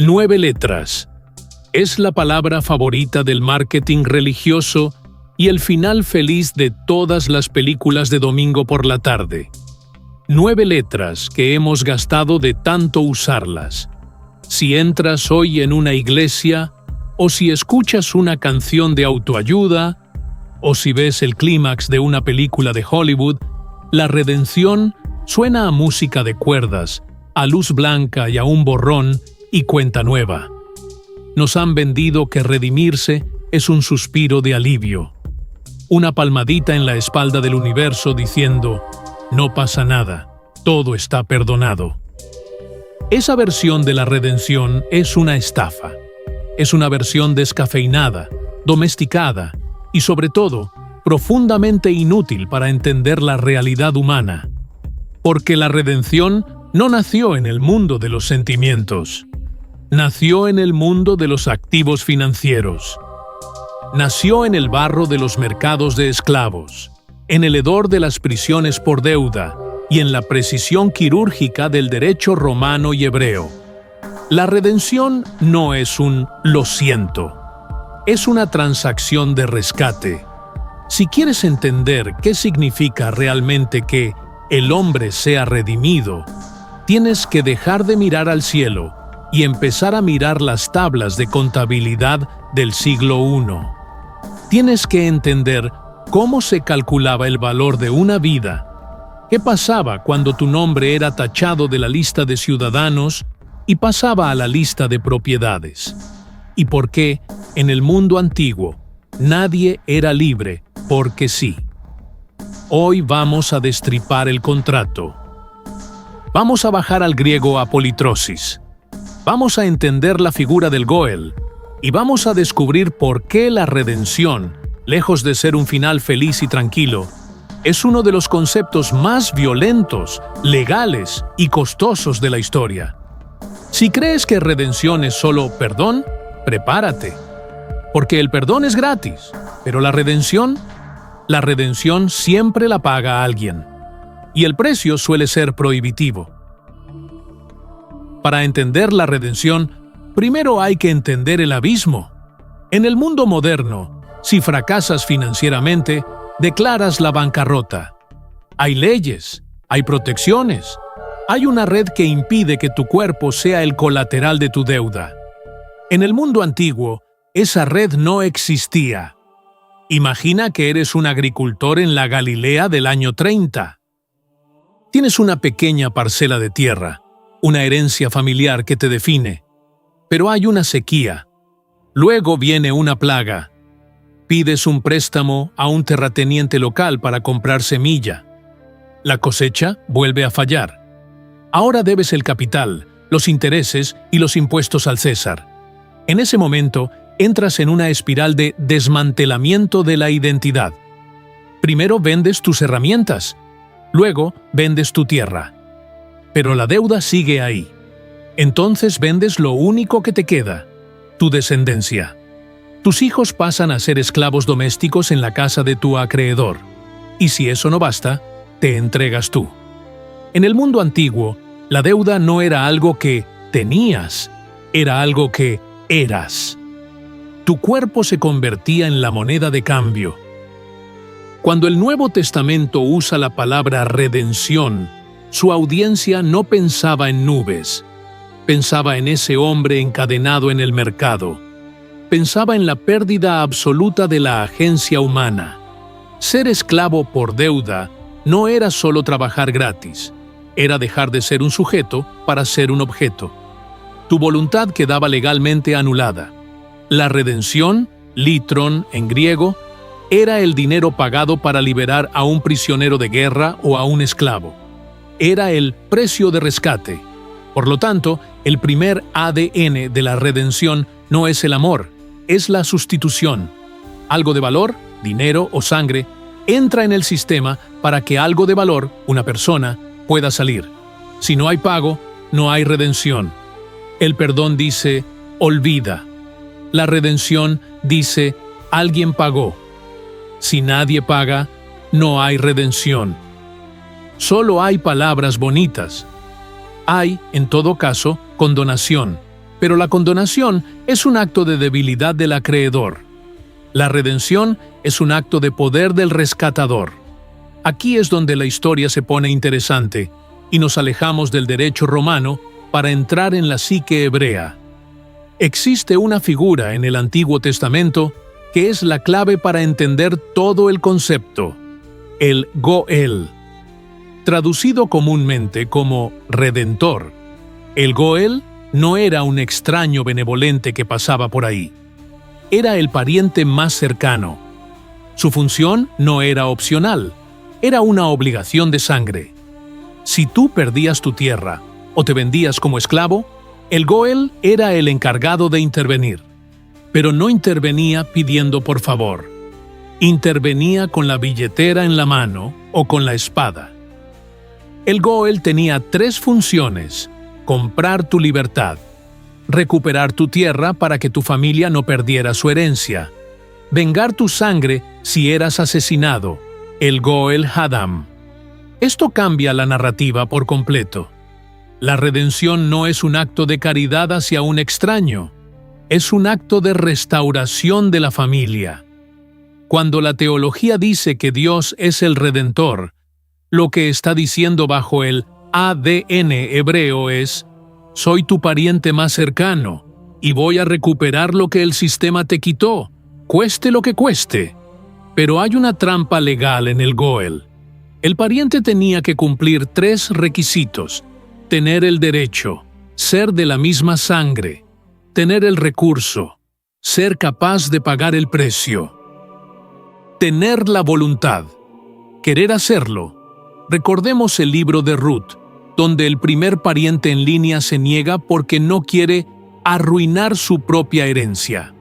9 letras. Es la palabra favorita del marketing religioso y el final feliz de todas las películas de domingo por la tarde. 9 letras que hemos gastado de tanto usarlas. Si entras hoy en una iglesia, o si escuchas una canción de autoayuda, o si ves el clímax de una película de Hollywood, la redención suena a música de cuerdas, a luz blanca y a un borrón y cuenta nueva. Nos han vendido que redimirse es un suspiro de alivio, una palmadita en la espalda del universo diciendo, no pasa nada, todo está perdonado. Esa versión de la redención es una estafa. Es una versión descafeinada, domesticada y, sobre todo, profundamente inútil para entender la realidad humana. Porque la redención no nació en el mundo de los sentimientos. Nació en el mundo de los activos financieros. Nació en el barro de los mercados de esclavos, en el hedor de las prisiones por deuda y en la precisión quirúrgica del derecho romano y hebreo. La redención no es un «lo siento», es una transacción de rescate. Si quieres entender qué significa realmente que el hombre sea redimido, tienes que dejar de mirar al cielo y empezar a mirar las tablas de contabilidad del siglo I. Tienes que entender cómo se calculaba el valor de una vida, qué pasaba cuando tu nombre era tachado de la lista de ciudadanos y pasaba a la lista de propiedades, y por qué, en el mundo antiguo, nadie era libre porque sí. Hoy vamos a destripar el contrato. Vamos a bajar al griego apolitrosis. Vamos a entender la figura del Goel, y vamos a descubrir por qué la redención, lejos de ser un final feliz y tranquilo, es uno de los conceptos más violentos, legales y costosos de la historia. Si crees que redención es solo perdón, prepárate. Porque el perdón es gratis, pero la redención siempre la paga alguien. Y el precio suele ser prohibitivo. Para entender la redención, primero hay que entender el abismo. En el mundo moderno, si fracasas financieramente, declaras la bancarrota. Hay leyes, hay protecciones. Hay una red que impide que tu cuerpo sea el colateral de tu deuda. En el mundo antiguo, esa red no existía. Imagina que eres un agricultor en la Galilea del año 30. Tienes una pequeña parcela de tierra, una herencia familiar que te define. Pero hay una sequía. Luego viene una plaga. Pides un préstamo a un terrateniente local para comprar semilla. La cosecha vuelve a fallar. Ahora debes el capital, los intereses y los impuestos al César. En ese momento, entras en una espiral de desmantelamiento de la identidad. Primero vendes tus herramientas, luego vendes tu tierra. Pero la deuda sigue ahí. Entonces vendes lo único que te queda, tu descendencia. Tus hijos pasan a ser esclavos domésticos en la casa de tu acreedor. Y si eso no basta, te entregas tú. En el mundo antiguo, la deuda no era algo que tenías, era algo que eras. Tu cuerpo se convertía en la moneda de cambio. Cuando el Nuevo Testamento usa la palabra redención, su audiencia no pensaba en nubes, pensaba en ese hombre encadenado en el mercado, pensaba en la pérdida absoluta de la agencia humana. Ser esclavo por deuda no era solo trabajar gratis, era dejar de ser un sujeto para ser un objeto. Tu voluntad quedaba legalmente anulada. La redención, litron en griego, era el dinero pagado para liberar a un prisionero de guerra o a un esclavo. Era el precio de rescate. Por lo tanto, el primer ADN de la redención no es el amor, es la sustitución. Algo de valor, dinero o sangre, entra en el sistema para que algo de valor, una persona, pueda salir. Si no hay pago, no hay redención. El perdón dice, olvida. La redención dice, alguien pagó. Si nadie paga, no hay redención. Solo hay palabras bonitas. Hay, en todo caso, condonación. Pero la condonación es un acto de debilidad del acreedor. La redención es un acto de poder del rescatador. Aquí es donde la historia se pone interesante y nos alejamos del derecho romano para entrar en la psique hebrea. Existe una figura en el Antiguo Testamento que es la clave para entender todo el concepto: el Goel. Traducido comúnmente como Redentor, el Goel no era un extraño benevolente que pasaba por ahí. Era el pariente más cercano. Su función no era opcional, era una obligación de sangre. Si tú perdías tu tierra o te vendías como esclavo, el Goel era el encargado de intervenir. Pero no intervenía pidiendo por favor. Intervenía con la billetera en la mano o con la espada. El Goel tenía 3 funciones: comprar tu libertad, recuperar tu tierra para que tu familia no perdiera su herencia, vengar tu sangre si eras asesinado, el Goel Hadam. Esto cambia la narrativa por completo. La redención no es un acto de caridad hacia un extraño, es un acto de restauración de la familia. Cuando la teología dice que Dios es el Redentor, lo que está diciendo bajo el ADN hebreo es: soy tu pariente más cercano y voy a recuperar lo que el sistema te quitó, cueste lo que cueste. Pero hay una trampa legal en el Goel. El pariente tenía que cumplir 3 requisitos: tener el derecho, ser de la misma sangre, tener el recurso, ser capaz de pagar el precio. Tener la voluntad, querer hacerlo. Recordemos el libro de Ruth, donde el primer pariente en línea se niega porque no quiere arruinar su propia herencia.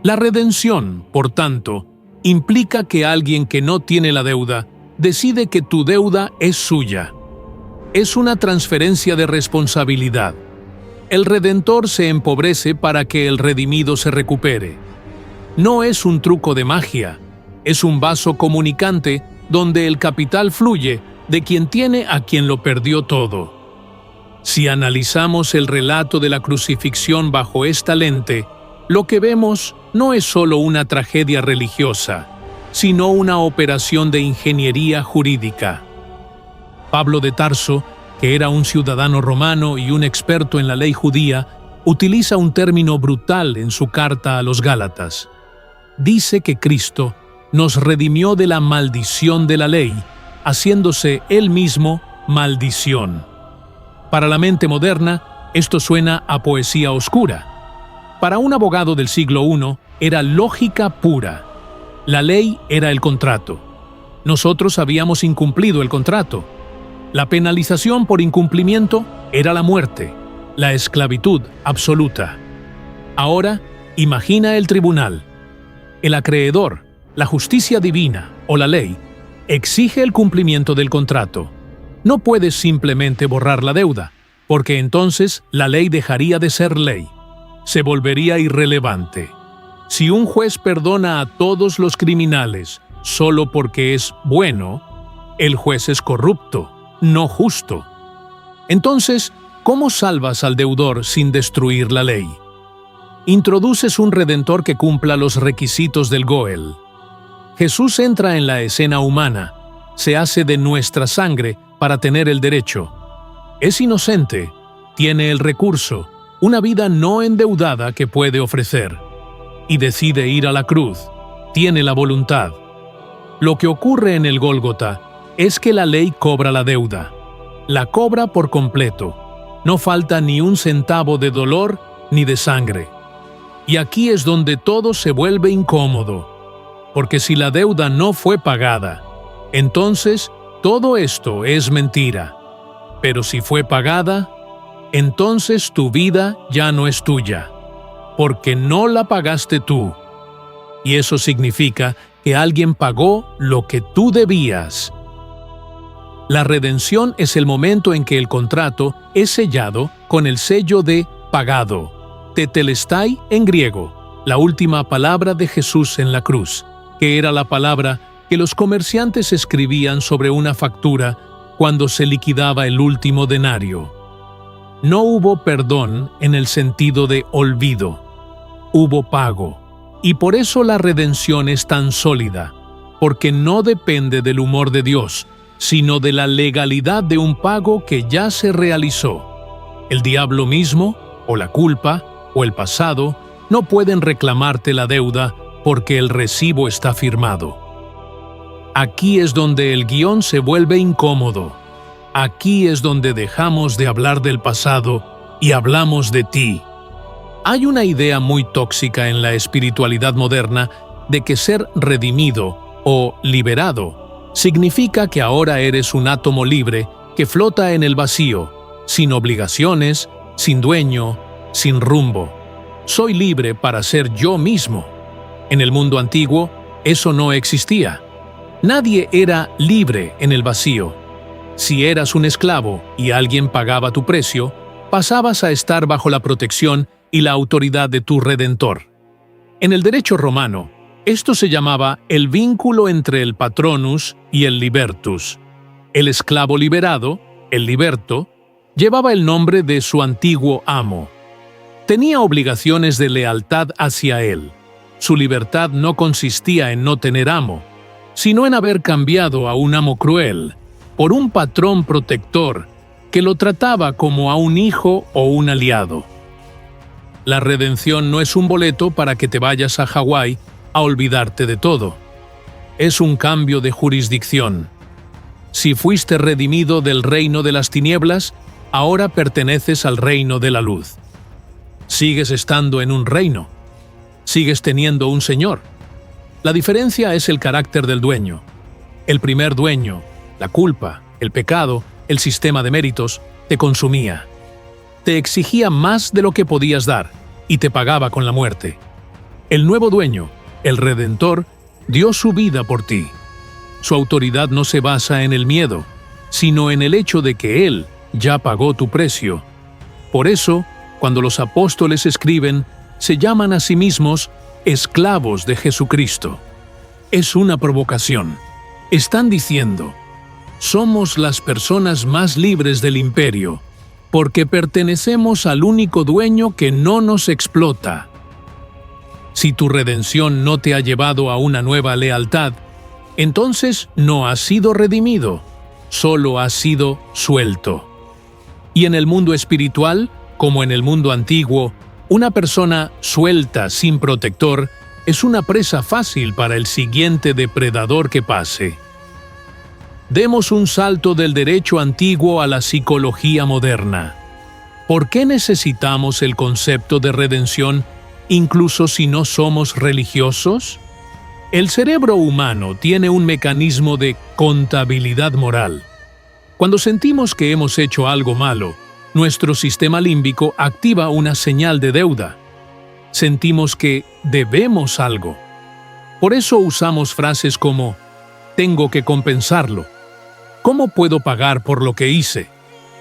La redención, por tanto, implica que alguien que no tiene la deuda decide que tu deuda es suya. Es una transferencia de responsabilidad. El Redentor se empobrece para que el redimido se recupere. No es un truco de magia, es un vaso comunicante donde el capital fluye de quien tiene a quien lo perdió todo. Si analizamos el relato de la crucifixión bajo esta lente, lo que vemos no es solo una tragedia religiosa, sino una operación de ingeniería jurídica. Pablo de Tarso, que era un ciudadano romano y un experto en la ley judía, utiliza un término brutal en su carta a los Gálatas. Dice que Cristo nos redimió de la maldición de la ley, haciéndose Él mismo maldición. Para la mente moderna, esto suena a poesía oscura. Para un abogado del siglo I, era lógica pura. La ley era el contrato. Nosotros habíamos incumplido el contrato. La penalización por incumplimiento era la muerte, la esclavitud absoluta. Ahora, imagina el tribunal. El acreedor, la justicia divina o la ley, exige el cumplimiento del contrato. No puedes simplemente borrar la deuda, porque entonces la ley dejaría de ser ley. Se volvería irrelevante. Si un juez perdona a todos los criminales solo porque es bueno, el juez es corrupto, no justo. Entonces, ¿cómo salvas al deudor sin destruir la ley? Introduces un redentor que cumpla los requisitos del Goel. Jesús entra en la escena humana, se hace de nuestra sangre para tener el derecho. Es inocente, tiene el recurso, una vida no endeudada que puede ofrecer. Y decide ir a la cruz, tiene la voluntad. Lo que ocurre en el Gólgota es que la ley cobra la deuda. La cobra por completo. No falta ni un centavo de dolor ni de sangre. Y aquí es donde todo se vuelve incómodo. Porque si la deuda no fue pagada, entonces todo esto es mentira. Pero si fue pagada, entonces tu vida ya no es tuya, porque no la pagaste tú. Y eso significa que alguien pagó lo que tú debías. La redención es el momento en que el contrato es sellado con el sello de pagado, tetelestai en griego, la última palabra de Jesús en la cruz, que era la palabra que los comerciantes escribían sobre una factura cuando se liquidaba el último denario. no hubo perdón en el sentido de olvido. Hubo pago, y por eso la redención es tan sólida, porque no depende del humor de Dios, sino de la legalidad de un pago que ya se realizó. El diablo mismo, o la culpa, o el pasado, no pueden reclamarte la deuda porque el recibo está firmado. Aquí es donde el guión se vuelve incómodo. Aquí es donde dejamos de hablar del pasado y hablamos de ti. Hay una idea muy tóxica en la espiritualidad moderna de que ser redimido o liberado significa que ahora eres un átomo libre que flota en el vacío, sin obligaciones, sin dueño, sin rumbo. Soy libre para ser yo mismo. En el mundo antiguo, eso no existía. Nadie era libre en el vacío. Si eras un esclavo y alguien pagaba tu precio, pasabas a estar bajo la protección y la autoridad de tu Redentor. En el derecho romano, esto se llamaba el vínculo entre el patronus y el libertus. El esclavo liberado, el liberto, llevaba el nombre de su antiguo amo. Tenía obligaciones de lealtad hacia él. Su libertad no consistía en no tener amo, sino en haber cambiado a un amo cruel por un patrón protector que lo trataba como a un hijo o un aliado. La redención no es un boleto para que te vayas a Hawái a olvidarte de todo. Es un cambio de jurisdicción. Si fuiste redimido del reino de las tinieblas, ahora perteneces al reino de la luz. Sigues estando en un reino. Sigues teniendo un señor. La diferencia es el carácter del dueño. El primer dueño, la culpa, el pecado, el sistema de méritos, te consumía. Te exigía más de lo que podías dar y te pagaba con la muerte. El nuevo dueño, el Redentor, dio su vida por ti. Su autoridad no se basa en el miedo, sino en el hecho de que Él ya pagó tu precio. Por eso, cuando los apóstoles escriben, se llaman a sí mismos esclavos de Jesucristo. Es una provocación. Están diciendo, somos las personas más libres del imperio, porque pertenecemos al único dueño que no nos explota. Si tu redención no te ha llevado a una nueva lealtad, entonces no has sido redimido, solo has sido suelto. Y en el mundo espiritual, como en el mundo antiguo, una persona suelta sin protector es una presa fácil para el siguiente depredador que pase. Demos un salto del derecho antiguo a la psicología moderna. ¿Por qué necesitamos el concepto de redención incluso si no somos religiosos? El cerebro humano tiene un mecanismo de contabilidad moral. Cuando sentimos que hemos hecho algo malo, nuestro sistema límbico activa una señal de deuda. Sentimos que debemos algo. Por eso usamos frases como «tengo que compensarlo», «¿cómo puedo pagar por lo que hice?»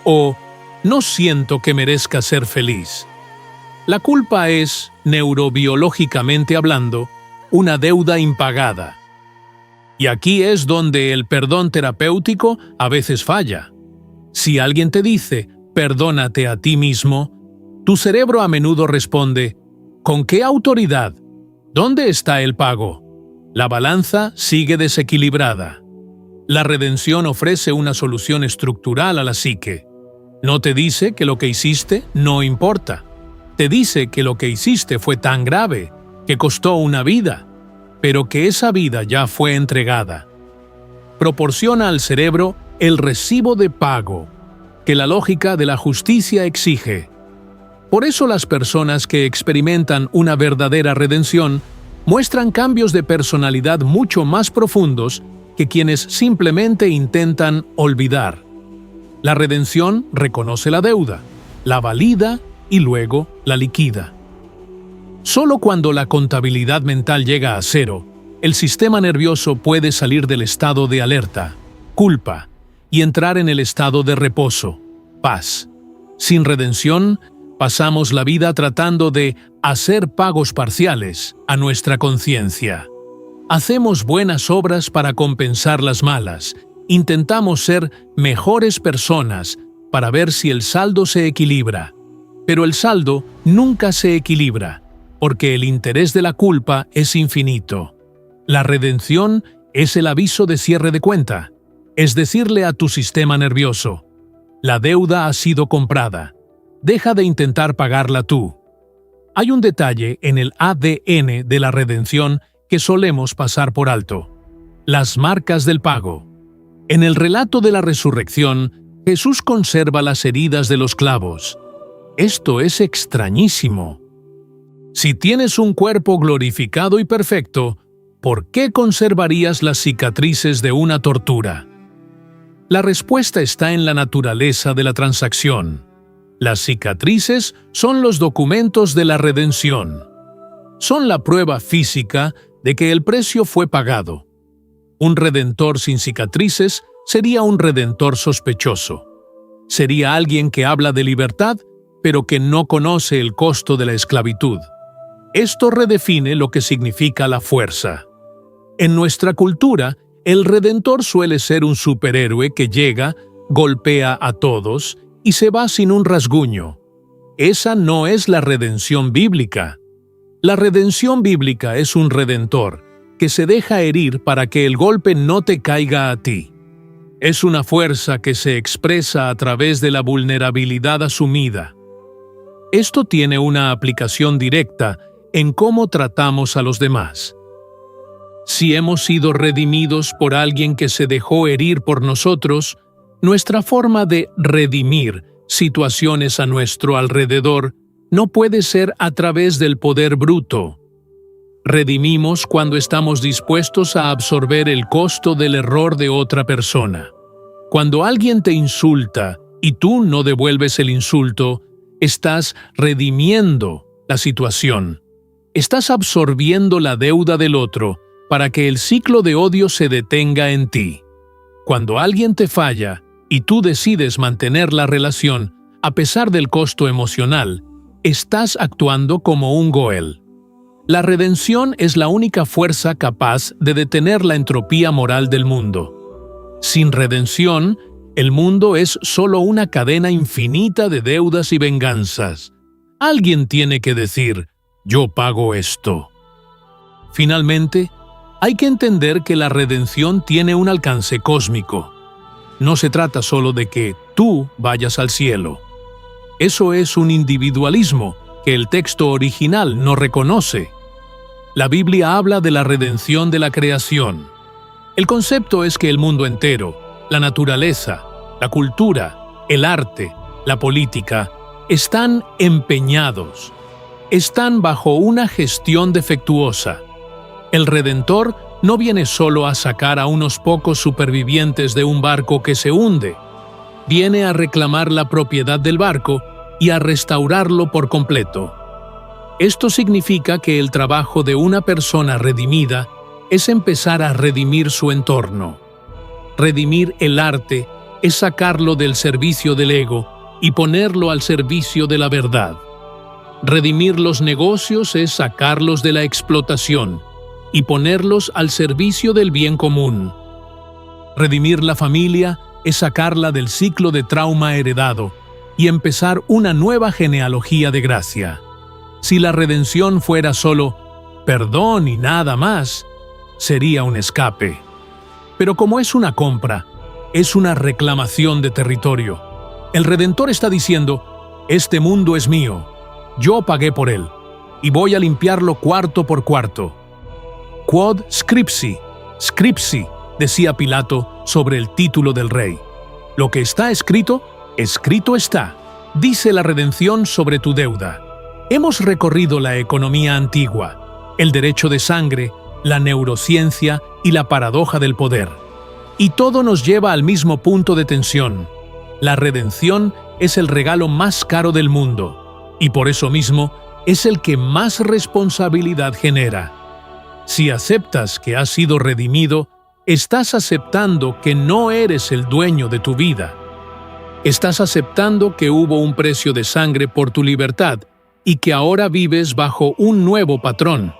o «no siento que merezca ser feliz». La culpa es, neurobiológicamente hablando, una deuda impagada. Y aquí es donde el perdón terapéutico a veces falla. Si alguien te dice «perdónate a ti mismo», tu cerebro a menudo responde «¿con qué autoridad? ¿Dónde está el pago?» La balanza sigue desequilibrada. La redención ofrece una solución estructural a la psique. No te dice que lo que hiciste no importa. Te dice que lo que hiciste fue tan grave, que costó una vida, pero que esa vida ya fue entregada. Proporciona al cerebro el recibo de pago que la lógica de la justicia exige. Por eso las personas que experimentan una verdadera redención muestran cambios de personalidad mucho más profundos que quienes simplemente intentan olvidar. La redención reconoce la deuda, la valida y luego la liquida. Solo cuando la contabilidad mental llega a cero, el sistema nervioso puede salir del estado de alerta, culpa, y entrar en el estado de reposo, paz. Sin redención, pasamos la vida tratando de hacer pagos parciales a nuestra conciencia. Hacemos buenas obras para compensar las malas. Intentamos ser mejores personas para ver si el saldo se equilibra. Pero el saldo nunca se equilibra, porque el interés de la culpa es infinito. La redención es el aviso de cierre de cuenta, es decirle a tu sistema nervioso: la deuda ha sido comprada, deja de intentar pagarla tú. Hay un detalle en el ADN de la redención que solemos pasar por alto: las marcas del pago. En el relato de la resurrección, Jesús conserva las heridas de los clavos. Esto es extrañísimo. Si tienes un cuerpo glorificado y perfecto, ¿por qué conservarías las cicatrices de una tortura? La respuesta está en la naturaleza de la transacción. Las cicatrices son los documentos de la redención. Son la prueba física de que el precio fue pagado. Un redentor sin cicatrices sería un redentor sospechoso. Sería alguien que habla de libertad, pero que no conoce el costo de la esclavitud. Esto redefine lo que significa la fuerza. En nuestra cultura, el redentor suele ser un superhéroe que llega, golpea a todos y se va sin un rasguño. Esa no es la redención bíblica. La redención bíblica es un redentor que se deja herir para que el golpe no te caiga a ti. Es una fuerza que se expresa a través de la vulnerabilidad asumida. Esto tiene una aplicación directa en cómo tratamos a los demás. Si hemos sido redimidos por alguien que se dejó herir por nosotros, nuestra forma de redimir situaciones a nuestro alrededor no puede ser a través del poder bruto. Redimimos cuando estamos dispuestos a absorber el costo del error de otra persona. Cuando alguien te insulta y tú no devuelves el insulto, estás redimiendo la situación. Estás absorbiendo la deuda del otro para que el ciclo de odio se detenga en ti. Cuando alguien te falla y tú decides mantener la relación a pesar del costo emocional, estás actuando como un Goel. La redención es la única fuerza capaz de detener la entropía moral del mundo. Sin redención, el mundo es solo una cadena infinita de deudas y venganzas. Alguien tiene que decir: yo pago esto. Finalmente, hay que entender que la redención tiene un alcance cósmico. No se trata solo de que tú vayas al cielo. Eso es un individualismo que el texto original no reconoce. La Biblia habla de la redención de la creación. El concepto es que el mundo entero, la naturaleza, la cultura, el arte, la política, están empeñados, están bajo una gestión defectuosa. El Redentor no viene solo a sacar a unos pocos supervivientes de un barco que se hunde. Viene a reclamar la propiedad del barco y a restaurarlo por completo. Esto significa que el trabajo de una persona redimida es empezar a redimir su entorno. Redimir el arte es sacarlo del servicio del ego y ponerlo al servicio de la verdad. Redimir los negocios es sacarlos de la explotación y ponerlos al servicio del bien común. Redimir la familia es sacarla del ciclo de trauma heredado y empezar una nueva genealogía de gracia. Si la redención fuera solo perdón y nada más, sería un escape. Pero como es una compra, es una reclamación de territorio. El Redentor está diciendo: este mundo es mío, yo pagué por él, y voy a limpiarlo cuarto por cuarto. Quod scripsi, scripsi, decía Pilato sobre el título del rey. Lo que está escrito, escrito está, dice la redención sobre tu deuda. Hemos recorrido la economía antigua, el derecho de sangre, la neurociencia y la paradoja del poder. Y todo nos lleva al mismo punto de tensión. La redención es el regalo más caro del mundo, y por eso mismo es el que más responsabilidad genera. Si aceptas que has sido redimido, estás aceptando que no eres el dueño de tu vida. Estás aceptando que hubo un precio de sangre por tu libertad y que ahora vives bajo un nuevo patrón.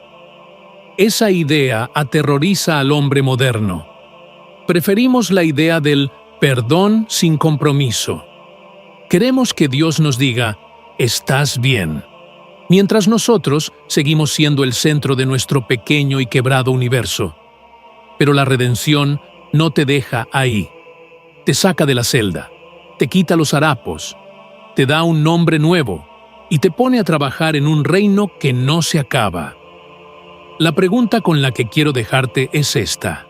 Esa idea aterroriza al hombre moderno. Preferimos la idea del perdón sin compromiso. Queremos que Dios nos diga, estás bien, mientras nosotros seguimos siendo el centro de nuestro pequeño y quebrado universo. Pero la redención no te deja ahí. Te saca de la celda, te quita los harapos, te da un nombre nuevo y te pone a trabajar en un reino que no se acaba. La pregunta con la que quiero dejarte es esta.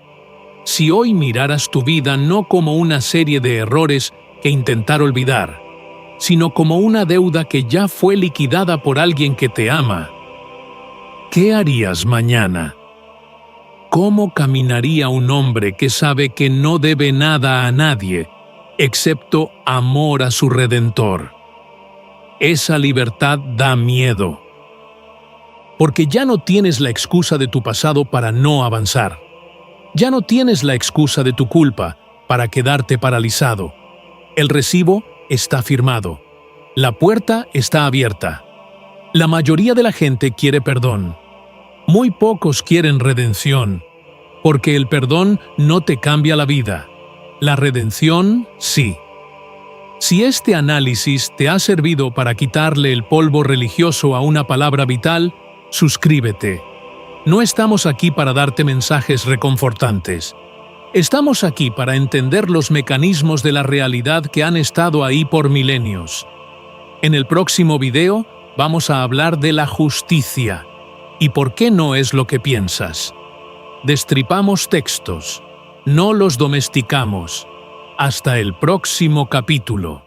Si hoy miraras tu vida no como una serie de errores que intentar olvidar, sino como una deuda que ya fue liquidada por alguien que te ama, ¿qué harías mañana? ¿Cómo caminaría un hombre que sabe que no debe nada a nadie, excepto amor a su Redentor? Esa libertad da miedo, porque ya no tienes la excusa de tu pasado para no avanzar. Ya no tienes la excusa de tu culpa para quedarte paralizado. El recibo está firmado. La puerta está abierta. La mayoría de la gente quiere perdón. Muy pocos quieren redención, porque el perdón no te cambia la vida. La redención, sí. Si este análisis te ha servido para quitarle el polvo religioso a una palabra vital, suscríbete. No estamos aquí para darte mensajes reconfortantes. Estamos aquí para entender los mecanismos de la realidad que han estado ahí por milenios. En el próximo video vamos a hablar de la justicia y por qué no es lo que piensas. Destripamos textos, no los domesticamos. Hasta el próximo capítulo.